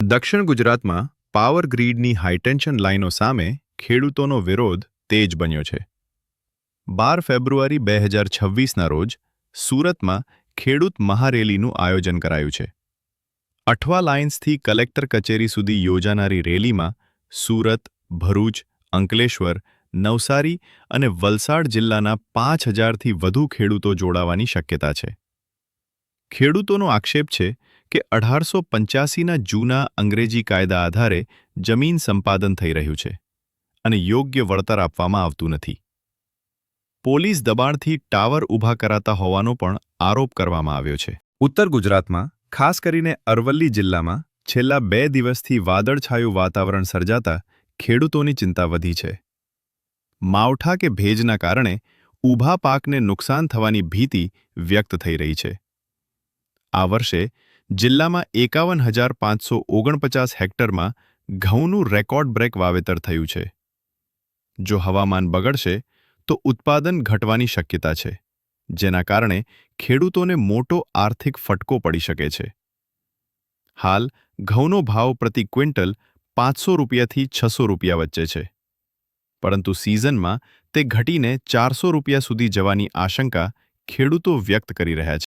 દક્ષિણ ગુજરાતમાં power ગ્રીડની high tension લાઇનો સામે ખેડૂતોનો વિરોધ તેજ બન્યો છે. 12 ફેબ્રુઆરી 2026ના રોજ સુરતમાં ખેડૂત મહારેલીનું આયોજન કરાયું છે. અઠવા લાઇન્સથી કલેક્ટર કચેરી સુધી યોજાનારી રેલીમાં સુરત, ભરૂચ, અંકલેશ્વર, નવસારી અને વલસાડ જિલ્લાના 5000થી વધુ ખેડૂતો જોડાવાની શક્યતા છે. ખેડૂતોનો આક્ષેપ છે કે 1885ના જૂના અંગ્રેજી કાયદા આધારે જમીન સંપાદન થઈ રહ્યું છે અને યોગ્ય વળતર આપવામાં આવતું નથી. પોલીસ દબાણથી ટાવર ઊભા કરાતા હોવાનો પણ આરોપ કરવામાં આવ્યો છે. ઉત્તર ગુજરાતમાં, ખાસ કરીને અરવલ્લી જિલ્લામાં છેલ્લા 2 દિવસથી વાદળછાયું વાતાવરણ સર્જાતા ખેડૂતોની ચિંતા વધી છે. માવઠા કે ભેજના કારણે ઊભા પાકને નુકસાન થવાની ભીતિ વ્યક્ત થઈ રહી છે. આ વર્ષે જિલ્લામાં 51,549 હેક્ટરમાં ઘઉંનું રેકોર્ડ બ્રેક વાવેતર થયું છે. જો હવામાન બગડશે તો ઉત્પાદન ઘટવાની શક્યતા છે, જેના કારણે ખેડૂતોને મોટો આર્થિક ફટકો પડી શકે છે. હાલ ઘઉંનો ભાવ પ્રતિ ક્વિન્ટલ 500 રૂપિયાથી 600 રૂપિયા વચ્ચે છે, પરંતુ સિઝનમાં તે ઘટીને 400 રૂપિયા સુધી જવાની આશંકા ખેડૂતો વ્યક્ત કરી રહ્યા છે.